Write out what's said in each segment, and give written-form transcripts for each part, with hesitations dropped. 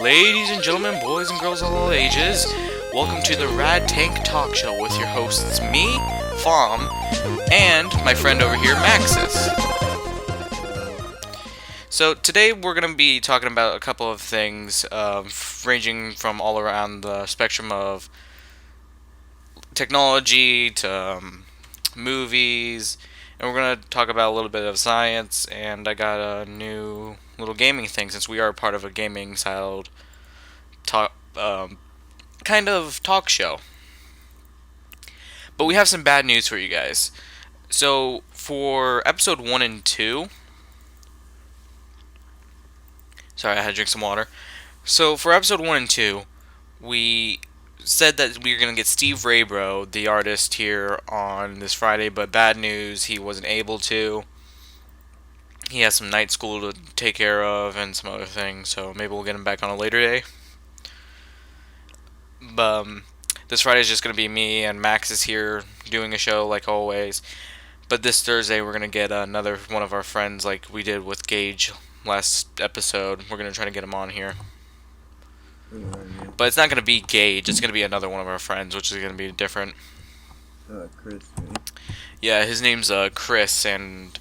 Ladies and gentlemen, boys and girls of all ages, welcome to the Rad Tank Talk Show with your hosts, me, Fom, and my friend over here, Maxis. So today we're going to be talking about a couple of things, ranging from all around the spectrum of technology to movies, and we're going to talk about a little bit of science, and I got a new little gaming thing since we are part of a gaming styled talk, kind of talk show. But we have some bad news for you guys. So for episode 1 and 2, sorry, I had to drink some water. So for episode 1 and 2, we said that we were going to get Steve Raybro, the artist, here on this Friday, but bad news, he wasn't able to. He has some night school to take care of and some other things, so maybe we'll get him back on a later day. This Friday is just going to be me and Max is here doing a show like always. But this Thursday we're going to get another one of our friends like we did with Gage last episode. We're going to try to get him on here. But it's not going to be Gage, it's going to be another one of our friends, which is going to be different. Chris, right? Yeah, his name's Chris, and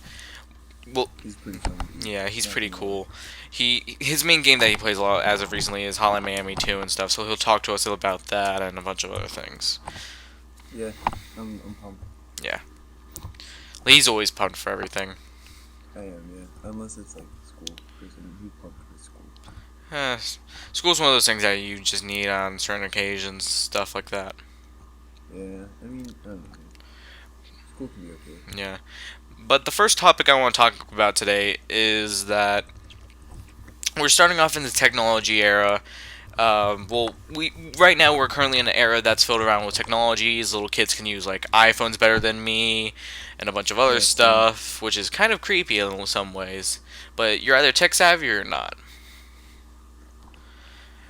well, he's pretty fun. Yeah, he's pretty cool. His main game that he plays a lot as of recently is Hotline Miami 2 and stuff, so he'll talk to us about that and a bunch of other things. Yeah, I'm pumped. Yeah. He's always pumped for everything. I am, yeah. Unless it's like school, because he's pumped for school. School's one of those things that you just need on certain occasions, stuff like that. Yeah, I mean, I don't know. School can be okay. Yeah. But the first topic I want to talk about today is that we're starting off in the technology era. Right now we're currently in an era that's filled around with technologies. Little kids can use like iPhones better than me, and a bunch of other stuff, which is kind of creepy in some ways. But you're either tech savvy or not.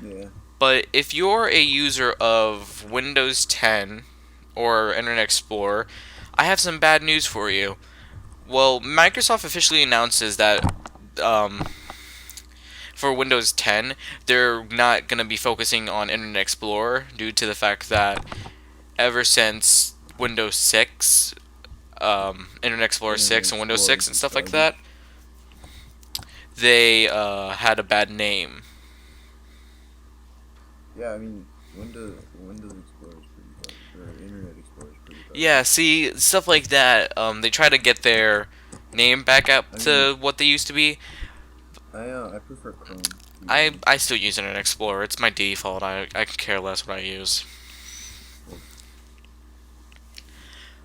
Yeah. But if you're a user of Windows 10 or Internet Explorer, I have some bad news for you. Well, Microsoft officially announces that for Windows 10, they're not going to be focusing on Internet Explorer due to the fact that ever since Windows 6, Internet Explorer 6 and Windows 6 and stuff like that, they had a bad name. Yeah, I mean, Windows Explorer is pretty bad, or Internet Explorer is pretty bad. Yeah, see, stuff like that, they try to get their name back up to what they used to be. I prefer Chrome. I still use Internet Explorer. It's my default. I can care less what I use.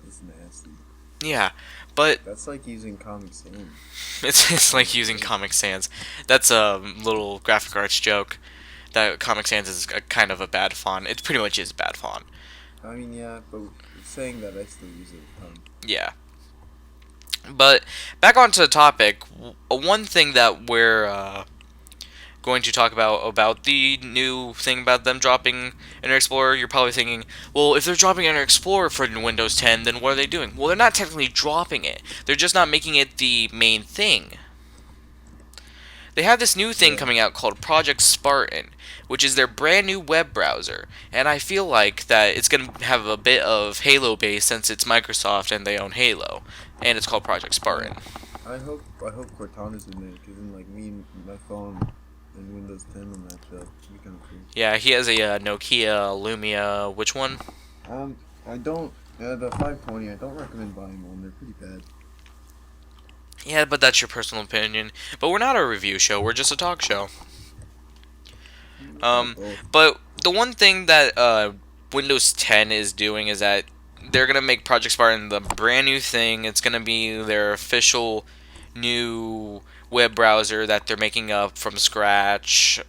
It's nasty. Yeah, but that's like using Comic Sans. It's like using Comic Sans. That's a little graphic arts joke. That Comic Sans is kind of a bad font. It pretty much is a bad font. I mean, yeah, but saying that, I still use it. Yeah. But back onto the topic, one thing that we're going to talk about the new thing about them dropping Internet Explorer, you're probably thinking, well, if they're dropping Internet Explorer for Windows 10, then what are they doing? Well, they're not technically dropping it. They're just not making it the main thing. They have this new thing coming out called Project Spartan, which is their brand new web browser, and I feel like that it's going to have a bit of Halo base since it's Microsoft and they own Halo, and it's called Project Spartan. I hope Cortana's in there, because then like me and my phone and Windows 10 will match up. It'd be kind of cool. Yeah, he has a Nokia Lumia. Which one? I don't. The 520. I don't recommend buying one. They're pretty bad. Yeah, but that's your personal opinion. But we're not a review show. We're just a talk show. But the one thing that Windows 10 is doing is that they're going to make Project Spartan the brand new thing. It's going to be their official new web browser that they're making up from scratch.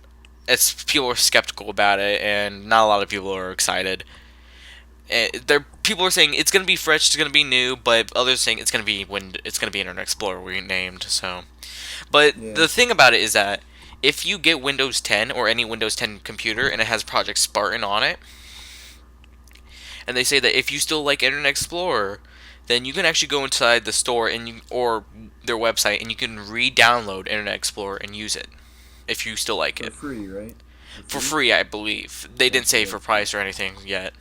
People are skeptical about it, and not a lot of people are excited. People are saying it's going to be fresh, it's going to be new, but others saying it's going to be Internet Explorer renamed. So, but the thing about it is that if you get Windows 10 or any Windows 10 computer and it has Project Spartan on it, and they say that if you still like Internet Explorer, then you can actually go inside the store or their website and you can re-download Internet Explorer and use it if you still like it. For free, right? For For free? free, I believe. They didn't say for That's cool. price or anything yet.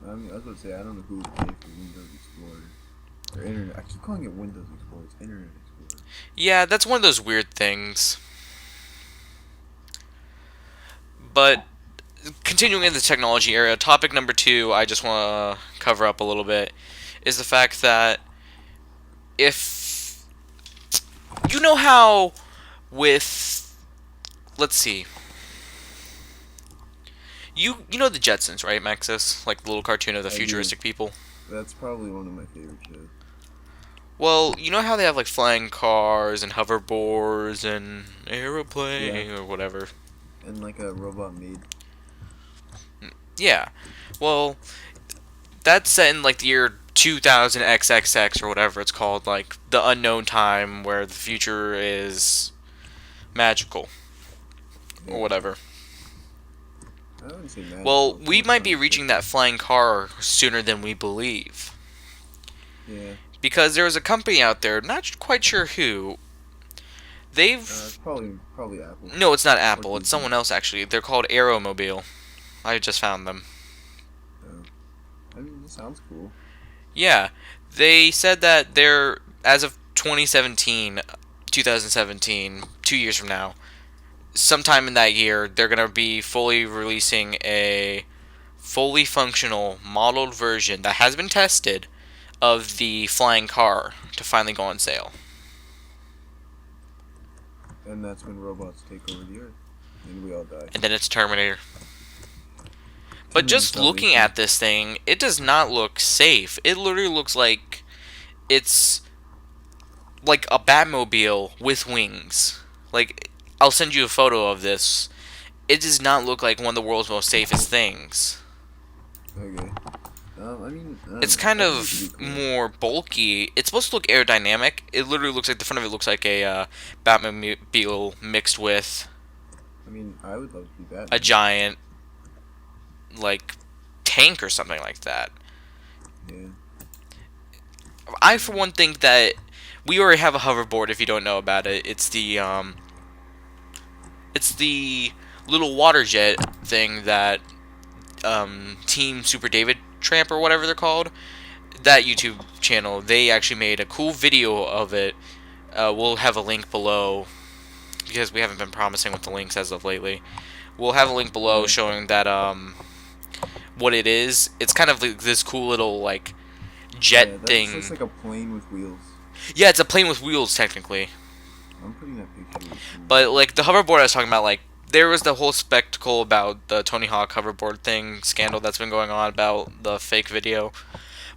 I mean, I was about to say I don't know who would pay for Windows Explorer or Internet. I keep calling it Windows Explorer. It's Internet Explorer. Yeah, that's one of those weird things. But continuing in the technology area, topic number two, I just want to cover up a little bit, is the fact that if you know how with let's see, you know the Jetsons, right, Maxis? Like the little cartoon of the I do. futuristic people. That's probably one of my favorite shows. Well, you know how they have like flying cars and hoverboards and Yeah, aeroplane or whatever. and like a robot maid. Yeah. Well, that's set in like the year 2000 XXX or whatever it's called, like the unknown time where the future is magical or Yeah, whatever. I wouldn't say Well, magical. It's we more might be science reaching that fiction. flying car sooner than we believe. Yeah, Because there is a company out there, not quite sure who, it's they've. probably Apple No, it's not or Apple, it's Disney. someone else actually. They're called Aeromobil. I just found them. Uh, I mean, this sounds cool. Yeah, they said that they're, as of 2017, 2017, 2 years from now, sometime in that year, they're going to be fully releasing a fully functional modeled version that has been tested of the flying car to finally go on sale. And that's when robots take over the Earth, and we all die. And then it's Terminator. But Terminator just looking Salvation. at this thing, it does not look safe. It literally looks like it's like a Batmobile with wings. Like, I'll send you a photo of this. It does not look like one of the world's most safest things. Okay. I mean, I don't It's know. kind I think it could be of cool. more bulky. It's supposed to look aerodynamic. It literally looks like the front of it looks like a Batmobile mixed with I mean, I would love to be a Batman. giant like tank or something like that. Yeah. I for one think that we already have a hoverboard. If you don't know about it, it's the little water jet thing that Team Super David Tramp or whatever they're called. That YouTube channel, they actually made a cool video of it. We'll have a link below because we haven't been promising with the links as of lately. We'll have a link below Yeah. showing that what it is. It's kind of like this cool little like jet Yeah. That's just thing. like a plane with wheels. Yeah, it's a plane with wheels technically. I'm putting that picture in But chat. like the hoverboard I was talking about, like there was the whole spectacle about the Tony Hawk hoverboard thing scandal that's been going on about the fake video.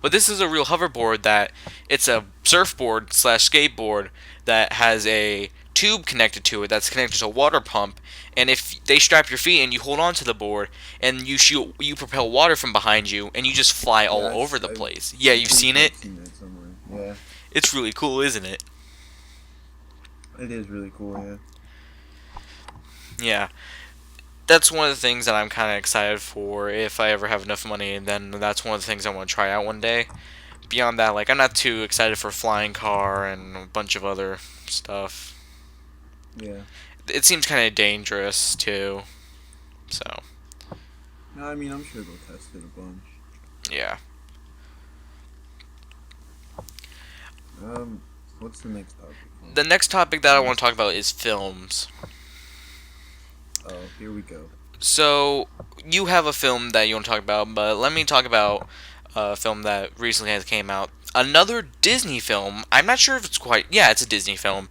But this is a real hoverboard that it's a surfboard slash skateboard that has a tube connected to it that's connected to a water pump. And if they strap your feet and you hold on to the board and you propel water from behind you and you just fly all Yeah, over the place. Yeah, I'm you've pretty seen sure it? I've seen that somewhere. Yeah. It's really cool, isn't it? It is really cool. Yeah. Yeah. That's one of the things that I'm kind of excited for if I ever have enough money, and then that's one of the things I want to try out one day. Beyond that, like I'm not too excited for flying car and a bunch of other stuff. Yeah. It seems kind of dangerous too. So, No, I mean, I'm sure they'll test it a bunch. yeah. Um, what's the next topic? The next topic that I want to talk about is films. Oh, here we go. So, you have a film that you want to talk about, but let me talk about a film that recently has came out. Another Disney film. I'm not sure if it's quite. Yeah, it's a Disney film.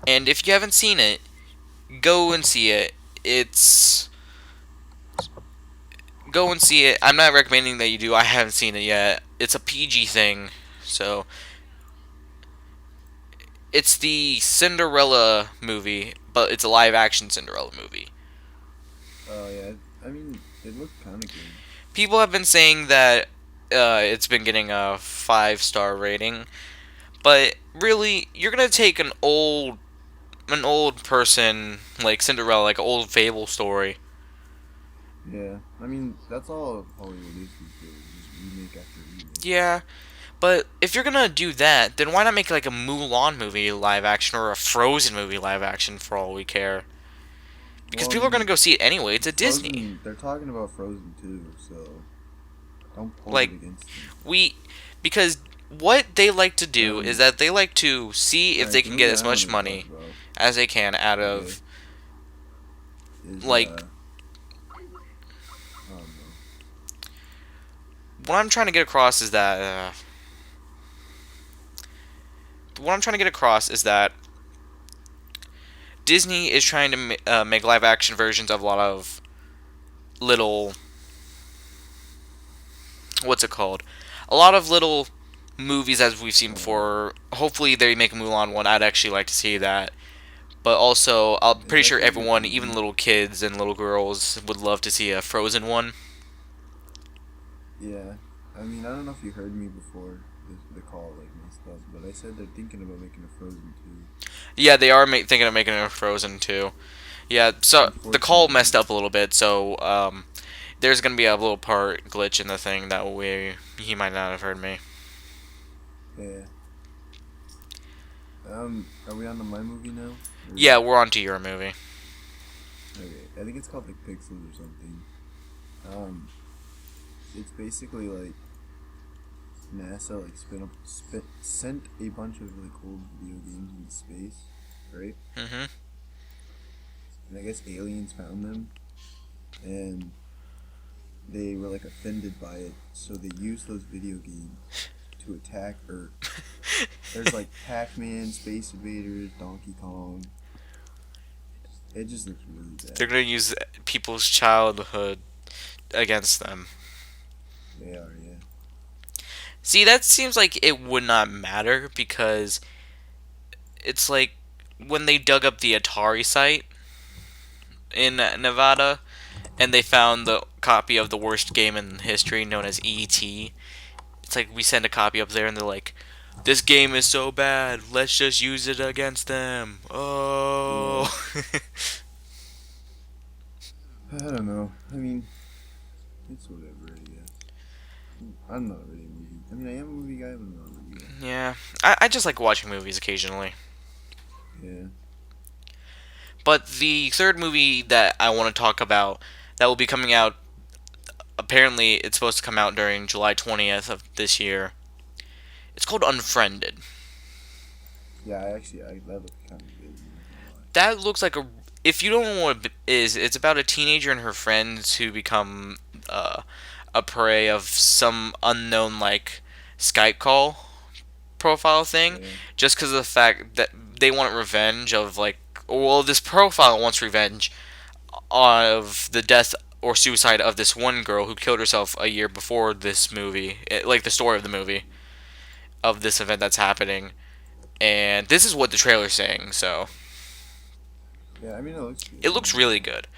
And if you haven't seen it, go and see it. It's go and see it. I'm not recommending that you do. I haven't seen it yet. It's a PG thing, so it's the Cinderella movie, but it's a live action Cinderella movie. Oh yeah. I mean, it looked kind of good. People have been saying that it's been getting a 5-star rating, but really, you're gonna take an old person like Cinderella, like an old fable story. Yeah. I mean, that's all Hollywood is these days. Just remake after remake. Yeah, but if you're gonna do that, then why not make like a Mulan movie live action or a Frozen movie live action for all we care? because Well, I people are gonna mean, go see it anyway. It's a Disney. Frozen. They're talking about Frozen too, so don't hold Like it against them. we because what they like to do is Um, that they like to see all if they right, the can get movie as I much wanted to talk money about, as they can out okay, of is like I don't know. what I'm trying to get across is that Disney is trying to make live action versions of a lot of little what's it called? A lot of little movies as we've seen before. Hopefully they make a Mulan one. I'd actually like to see that. But also, I'm Is pretty that sure gonna be everyone, even Disney? little kids and little girls, would love to see a Frozen one. Yeah. I mean, I don't know if you heard me before. The call like messed up, but I said they're thinking about making a Frozen too. Yeah, they are thinking of making a Frozen too. Yeah, so the call Unfortunately, messed up a little bit, so there's gonna be a little part glitch in the thing that way he might not have heard me. yeah. Are we on to my movie now? Yeah, we're on to your movie. Okay, I think it's called like Pixels or something. Um, it's basically like NASA like sent a bunch of like old video games into space, right? Mhm. And I guess aliens found them, and they were like offended by it, so they used those video games to attack Earth. There's like Pac-Man, Space Invaders, Donkey Kong. It just looks really They're bad. gonna use people's childhood against them. They are, yeah. See, that seems like it would not matter because it's like when they dug up the Atari site in Nevada and they found the copy of the worst game in history known as ET. It's like we send a copy up there and they're like, this game is so bad, let's just use it against them. Yeah. Oh. I don't know. I mean, it's whatever, I guess. I'm not really a movie. I mean, I am a movie guy, but I'm not a movie guy. Yeah, I just like watching movies occasionally. Yeah. But the third movie that I want to talk about that will be coming out, apparently it's supposed to come out during July 20th of this year. It's called Unfriended. Yeah, that looks kind of good. I'm not gonna lie. That looks like a. If you don't know what it is, it's about a teenager and her friends who become a prey of some unknown like Skype call profile thing, Yeah. just because of the fact that they want revenge of like. Well, this profile wants revenge of the death or suicide of this one girl who killed herself a year before this movie, like the story of the movie of this event that's happening. And this is what the trailer's saying, so Yeah, I mean, it looks good. it I'm looks not gonna really lie. good.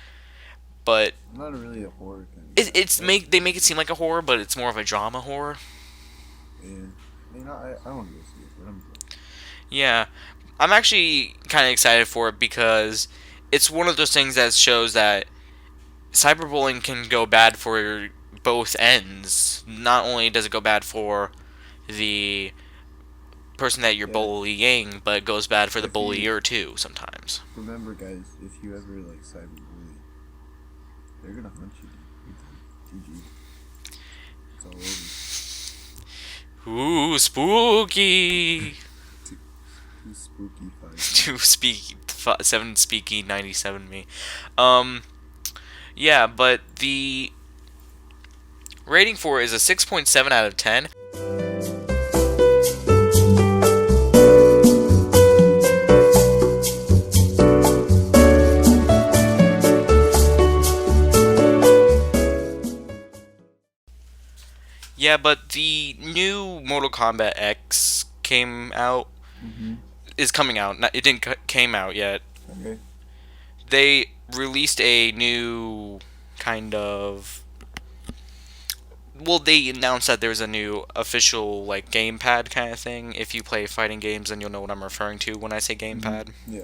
But I'm not really a horror kind of it, guy, it's but that make looks they make it good. seem like a horror, but it's more of a drama horror. Yeah. I mean, I want to go see it, but I'm broke. Yeah, I'm actually kind of excited for it because it's one of those things that shows that cyberbullying can go bad for both ends. Not only does it go bad for the person that you're Yeah. bullying, but it goes bad for the If you bullier too sometimes. remember, guys, if you ever like cyberbully, they're gonna hunt you, dude. GG. It's all over. Ooh, spooky. Too, too spooky, 5 To speak 7 speaky 97 me. Um, yeah, but the rating for it is a 6.7 out of 10. Yeah, but the new Mortal Kombat X came out Mm-hmm. is coming out. It didn't came out yet. Okay. They released a new kind of. Well, they announced that there's a new official like gamepad kind of thing. If you play fighting games, then you'll know what I'm referring to when I say Mm-hmm. gamepad. Yeah.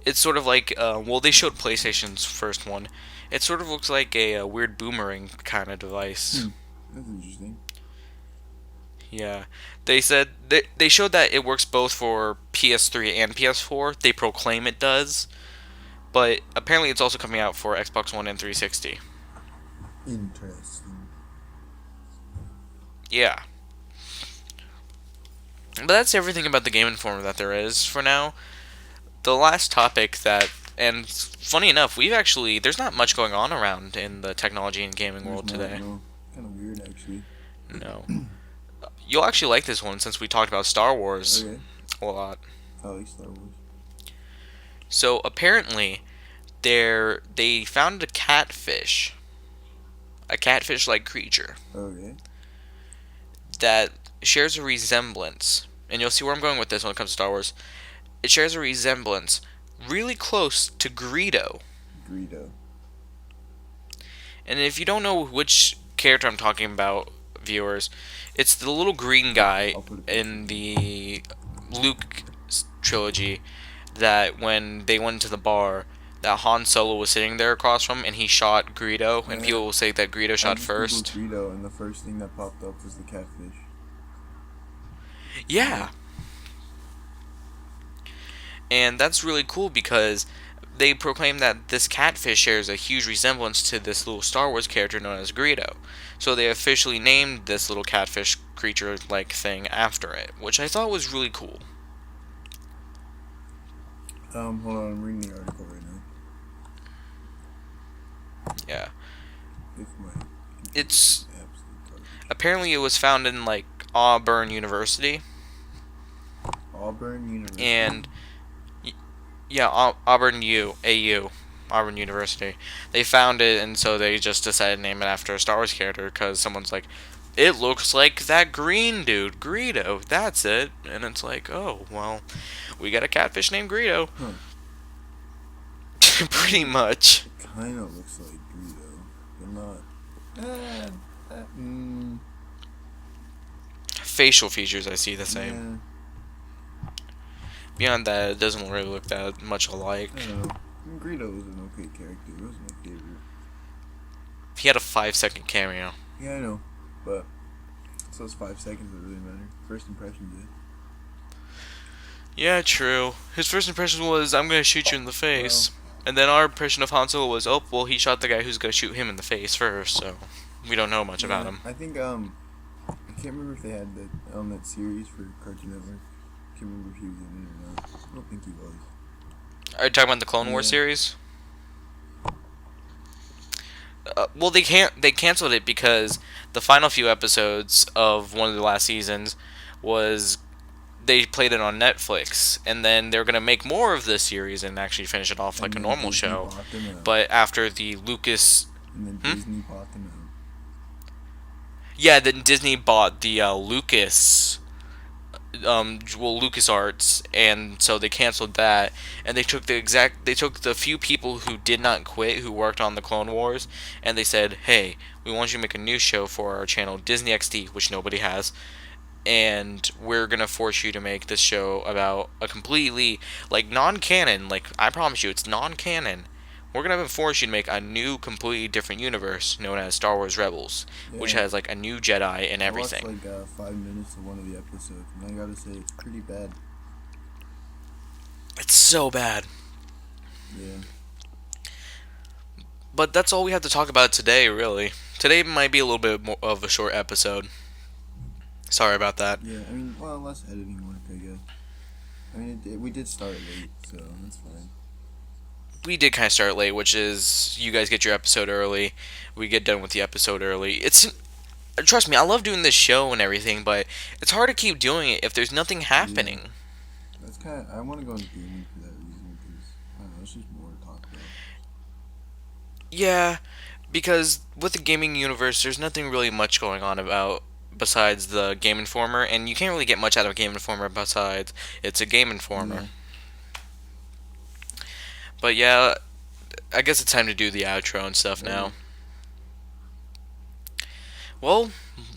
It's sort of like well, they showed PlayStation's first one. It sort of looks like a weird boomerang kind of device. Hmm. That's interesting. Yeah, they said they showed that it works both for PS3 and PS4. They proclaim it does, but apparently it's also coming out for Xbox One and 360. Interesting. Yeah. But that's everything about the Game Informer that there is for now. The last topic that, and funny enough, there's not much going on around in the technology and gaming There's world not, today. no. Kind of weird, actually. No. You'll actually like this one since we talked about Star Wars Okay. a lot. I like Star Wars. So apparently, they found a catfish-like creature Okay. that shares a resemblance, and you'll see where I'm going with this when it comes to Star Wars. It shares a resemblance really close to Greedo. Greedo. And if you don't know which character I'm talking about, viewers, it's the little green guy I'll put a in picture. the Luke trilogy that when they went to the bar, that Han Solo was sitting there across from, and he shot Greedo, and Yeah. people will say that Greedo I shot just first. Googled Greedo, and the first thing that popped up was the catfish. Yeah. And that's really cool because they proclaim that this catfish shares a huge resemblance to this little Star Wars character known as Greedo. So they officially named this little catfish creature like thing after it, which I thought was really cool. Hold on, I'm reading the article right now. Yeah. If my It's absolute garbage. apparently it was found in like Auburn University Auburn University. and yeah, Auburn University. They found it, and so they just decided to name it after a Star Wars character because someone's like, it looks like that green dude, Greedo. That's it. And it's like, oh well, we got a catfish named Greedo. Huh. Pretty much. It kind of looks like Greedo, but not. Facial features I see the same. Yeah, Beyond that, it doesn't really look that much alike. I don't know. Greedo was an okay character. It was my favorite. He had a 5-second cameo. Yeah, I know, but it's those 5 seconds that really matter. First impression did. Yeah, true. His first impression was, I'm gonna shoot you in the face. And then our impression of Han Solo was, oh, well, he shot the guy who's gonna shoot him in the face first, so we don't know much about him. I think I can't remember if they had that series for Cartoon Network. I can't remember if he was in it or not. I don't think he was. Are you talking about the Clone Wars Yeah. series? Well, they canceled it because the final few episodes of one of the last seasons was they played it on Netflix, and then they're gonna make more of the series and actually finish it off like And a then normal Disney show. bought them out. But after the Lucas, And then Disney bought them out. yeah, then Disney bought the Lucas, LucasArts, and so they canceled that, and they took the few people who did not quit, who worked on the Clone Wars, and they said, hey, we want you to make a new show for our channel, Disney XD, which nobody has, and we're gonna force you to make this show about a completely, like, non-canon, like, I promise you, it's non-canon. We're gonna force you to make a new, completely different universe known as Star Wars Rebels, which Yeah. has, like, a new Jedi and everything. I watched like 5 minutes of one of the episodes, and I gotta say, it's pretty bad. It's so bad. Yeah. But that's all we have to talk about today, really. Today might be a little bit more of a short episode. Sorry about that. Yeah, I mean, well, less editing work, I guess. I mean, we did start late, so that's fine. We did kind of start late, which is you guys get your episode early. We get done with the episode early. Trust me, I love doing this show and everything, but it's hard to keep doing it if there's nothing happening. That's kind of, I want to go into gaming for that reason, because, I don't know, it's just more to talk about. Yeah, because with the gaming universe, there's nothing really much going on about besides the Game Informer, and you can't really get much out of Game Informer besides it's a Game Informer. Yeah. But yeah, I guess it's time to do the outro and stuff now. Well,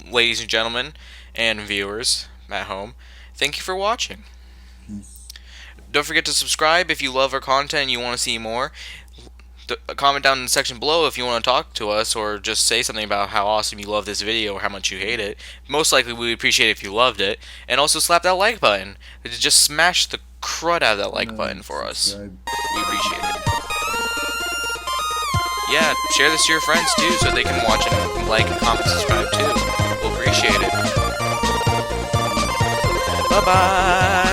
ladies and gentlemen, and viewers at home, thank you for watching. Peace. Don't forget to subscribe if you love our content and you want to see more. Comment down in the section below if you want to talk to us or just say something about how awesome you love this video or how much you hate it. Most likely we would appreciate it if you loved it. And also slap that like button. Just smash the crud out of that like button for us. Subscribe. We appreciate it. Yeah, share this to your friends too, so they can watch and like, comment, subscribe too. We'll appreciate it. Bye bye.